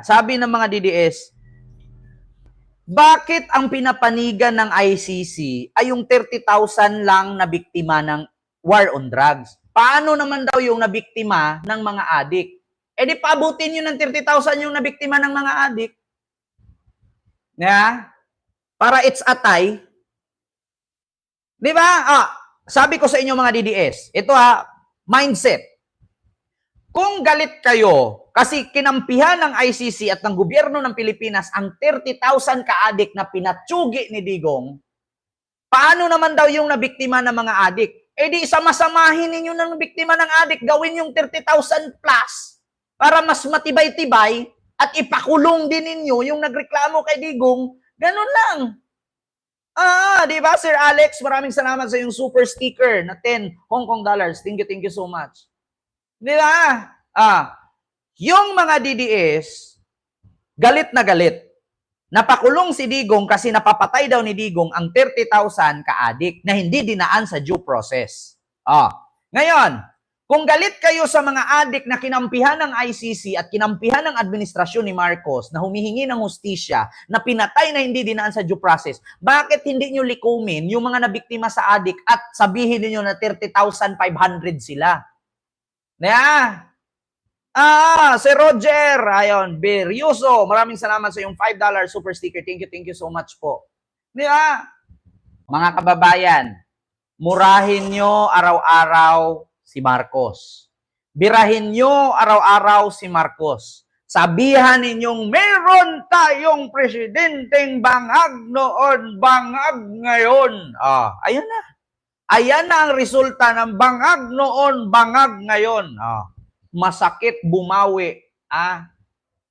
Sabi ng mga DDS, bakit ang pinapanigan ng ICC ay yung 30,000 lang na biktima ng war on drugs? Paano naman daw yung nabiktima ng mga adik? Eh di paabutin nyo ng 30,000 yung nabiktima ng mga adik. Para it's atay. Di ba? Sabi ko sa inyo mga DDS, ito mindset. Kung galit kayo kasi kinampihan ng ICC at ng gobyerno ng Pilipinas ang 30,000 kaadik na pinatsugi ni Digong, paano naman daw yung nabiktima ng mga adik? Eh di sama-samahin ninyo ng biktima ng adik, gawin yung 30,000 plus para mas matibay-tibay at ipakulong din ninyo yung nagreklamo kay Digong. Ganun lang. Di ba, Sir Alex? Maraming salamat sa yung super sticker na 10 Hong Kong dollars. Thank you so much. Di ba? Yung mga DDS, galit na galit. Napakulong si Digong kasi napapatay daw ni Digong ang 30,000 kaadik na hindi dinaan sa due process. Ngayon, kung galit kayo sa mga adik na kinampihan ng ICC at kinampihan ng administrasyon ni Marcos na humihingi ng hustisya na pinatay na hindi dinaan sa due process, bakit hindi nyo likumin yung mga nabiktima sa adik at sabihin niyo na 30,500 sila? Si Roger, ayon, Beryoso, maraming salamat sa yung $5 super sticker. Thank you so much po. Mga kababayan, murahin nyo araw-araw si Marcos. Birahin nyo araw-araw si Marcos. Sabihan ninyong meron tayong presidenteng bangag noon, bangag ngayon. Ayun na. Ayan na ang resulta ng bangag noon, bangag ngayon. Masakit bumawi.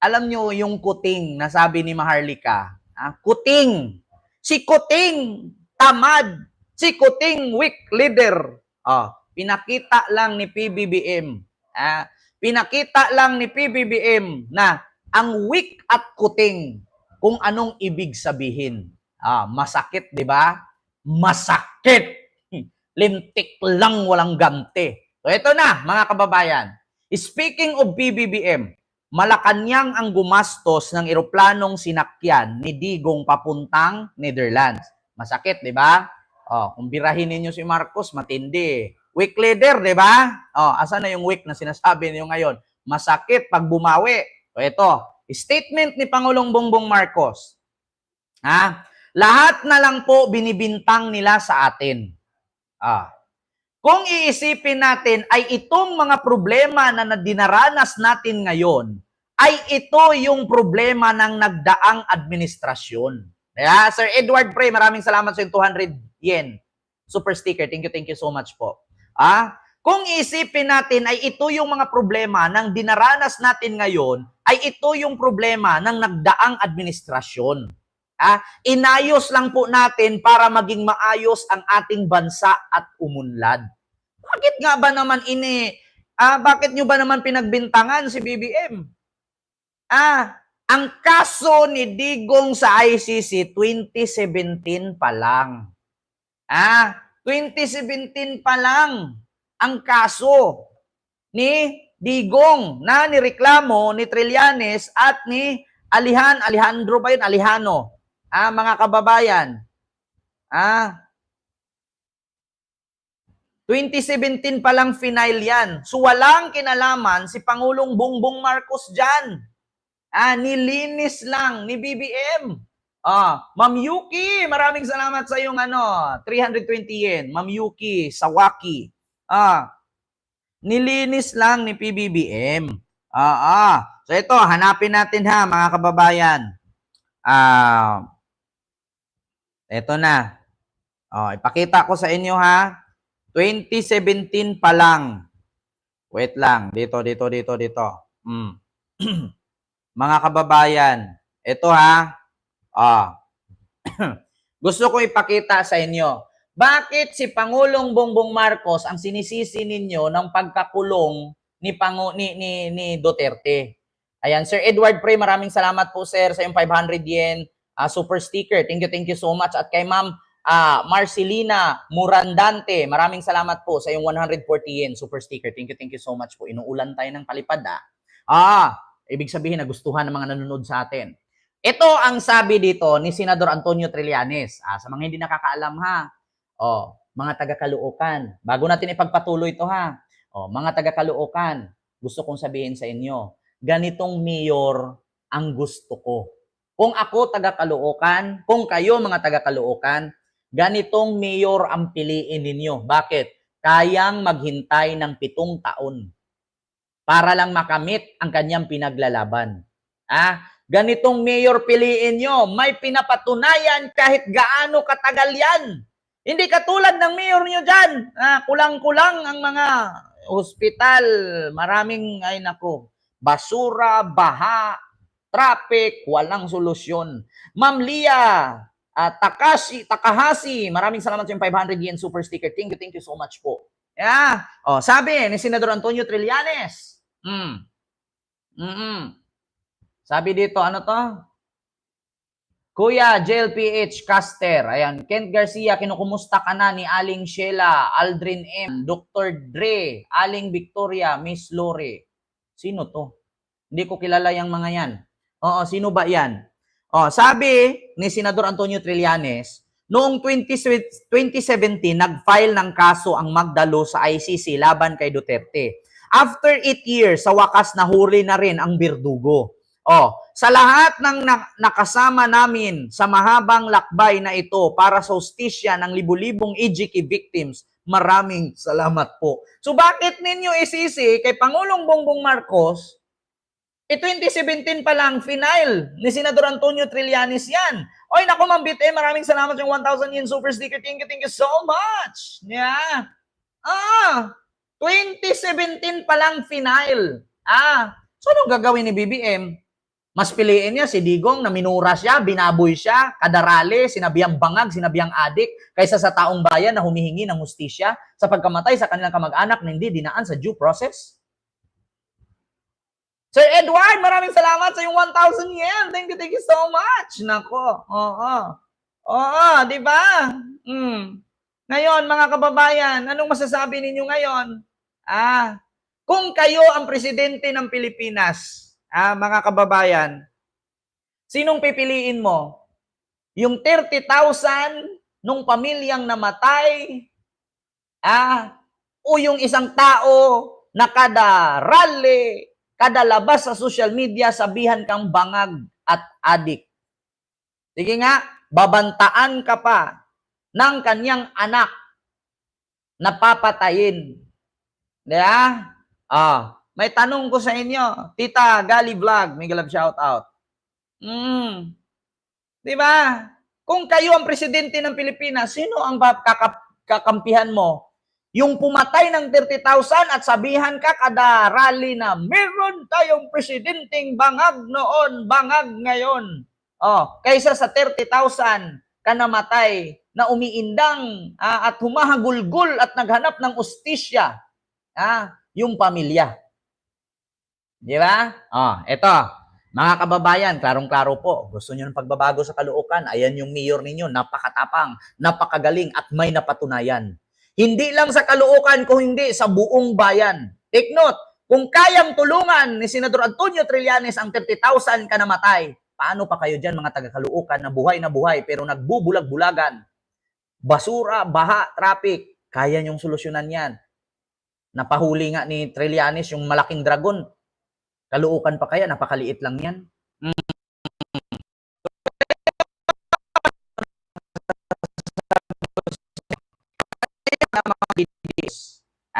Alam nyo yung kuting na sabi ni Maharlika. Kuting. Si Kuting tamad. Si Kuting weak leader. Pinakita lang ni PBBM. Pinakita lang ni PBBM na ang weak at kuting kung anong ibig sabihin. Masakit, di ba? Masakit. Lintik lang, walang ganti. So ito na, mga kababayan. Speaking of PBBM, Malacanang ang gumastos ng eroplanong sinakyan ni Digong papuntang Netherlands. Masakit, di ba? Kung birahin ninyo si Marcos, matindi. Weak leader, di ba? Asan na yung weak na sinasabi niyo ngayon? Masakit pag bumawi. So ito, statement ni Pangulong Bongbong Marcos. Lahat na lang po binibintang nila sa atin. Kung iisipin natin ay itong mga problema na dinaranas natin ngayon, ay ito yung problema ng nagdaang administrasyon. Sir Edward Prey, maraming salamat sa 200 yen. Super sticker, thank you so much po. Kung iisipin natin ay ito yung mga problema ng dinaranas natin ngayon, ay ito yung problema ng nagdaang administrasyon. Inayos lang po natin para maging maayos ang ating bansa at umunlad. Bakit nga ba naman bakit nyo ba naman pinagbintangan si BBM? Ang kaso ni Digong sa ICC 2017 pa lang. 2017 pa lang ang kaso ni Digong na nireklamo ni Trillanes at ni Alejandro ba yun? Alejano. Mga kababayan, 2017 pa lang final yan. So walang kinalaman si Pangulong Bongbong Marcos dyan. Nilinis lang ni BBM. Ma'am Yuki, maraming salamat sa yung 320 yen. Ma'am Yuki, Sawaki. Nilinis lang ni PBBM. So ito, hanapin natin mga kababayan. Ito na. Ipakita ko sa inyo 2017 pa lang. Wait lang. Dito. Mga kababayan, ito gusto ko ipakita sa inyo. Bakit si Pangulong Bongbong Marcos ang sinisisi ninyo ng pagkakulong ni Duterte? Ayan, Sir Edward Prey, maraming salamat po sir sa yung 500 yen super sticker. Thank you so much. At kay Ma'am Marcelina Murandante, maraming salamat po sa yung 140 yen super sticker. Thank you so much po. Inuulan tayo ng palipad Ibig sabihin, nagustuhan ng mga nanonood sa atin. Ito ang sabi dito ni Senador Antonio Trillanes. Sa mga hindi nakakaalam ha, mga taga-Caloocan, bago natin ipagpatuloy ito ha, mga taga-Caloocan, gusto kong sabihin sa inyo, ganitong mayor ang gusto ko. Kung ako taga-Caloocan, kung kayo mga taga-Caloocan, ganitong mayor ang piliin ninyo. Bakit? Kayang maghintay ng 7 taon para lang makamit ang kanyang pinaglalaban. Ganitong mayor piliin nyo, may pinapatunayan kahit gaano katagal yan. Hindi katulad ng mayor nyo dyan. Kulang-kulang ang mga hospital, maraming, ay nako, basura, baha, traffic, walang solusyon. Ma'am Lia, Takahashi, maraming salamat sa yung 500 yen super sticker. Thank you so much po. Sabi ni Senador Antonio Trillanes, sabi dito, ano to? Kuya, JLPH Caster, ayan, Kent Garcia, kinukumusta ka na ni Aling Sheila, Aldrin M, Dr. Dre, Aling Victoria, Miss Lore. Sino to? Hindi ko kilala yung mga yan. Sino ba yan? Sabi ni Senador Antonio Trillanes, noong 2017, nag-file ng kaso ang Magdalo sa ICC laban kay Duterte. After 8 years, sa wakas nahuli na rin ang Birdugo. Sa lahat ng nakasama namin sa mahabang lakbay na ito para sa hustisya ng libu-libong EJK victims, maraming salamat po. So bakit ninyo isisi kay Pangulong Bongbong Marcos, 2017 pa lang, final ni Senador Antonio Trillanes yan. Oy, naku, Ma'am Bit, maraming salamat yung 1,000 yen super sticker. Thank you so much. Yeah. 2017 pa lang final. So anong gagawin ni BBM? Mas piliin niya si Digong na minura siya, binaboy siya, kadarali, sinabihang bangag, sinabihang adik, kaysa sa taong bayan na humihingi ng hustisya sa pagkamatay sa kanilang kamag-anak na hindi dinaan sa due process? Sir Edward, maraming salamat sa yung 1,000 yen. Thank you so much. Nako. Di ba? Ngayon, mga kababayan, anong masasabi ninyo ngayon? Kung kayo ang presidente ng Pilipinas, mga kababayan, sinong pipiliin mo? Yung 30,000 nung pamilyang namatay? O yung isang tao na kada rally, kada labas sa social media, sabihan kang bangag at adik? Sige nga, babantaan ka pa ng kanyang anak na papatayin. Diba? May tanong ko sa inyo, Tita Gali Vlog, may galab shout out. Diba? Kung kayo ang presidente ng Pilipinas, sino ang kakampihan mo? Yung pumatay ng 30,000 at sabihan ka kada rally na meron tayong presidenteng bangag noon, bangag ngayon. Kaysa sa 30,000 ka namatay na umiindang at humahagulgul at naghanap ng ustisya, yung pamilya. Di ba? Eto, mga kababayan, klarong-klaro po, gusto nyo ng pagbabago sa Caloocan, ayan yung mayor ninyo, napakatapang, napakagaling at may napatunayan. Hindi lang sa Caloocan, kung hindi sa buong bayan. Take note, kung kayang tulungan ni Senador Antonio Trillanes ang 30,000 ka namatay, paano pa kayo dyan mga taga-Caloocan na buhay pero nagbubulag-bulagan? Basura, baha, traffic, kaya nyong solusyonan yan. Napahuli nga ni Trillanes yung malaking dragon. Caloocan pa kaya, napakaliit lang yan.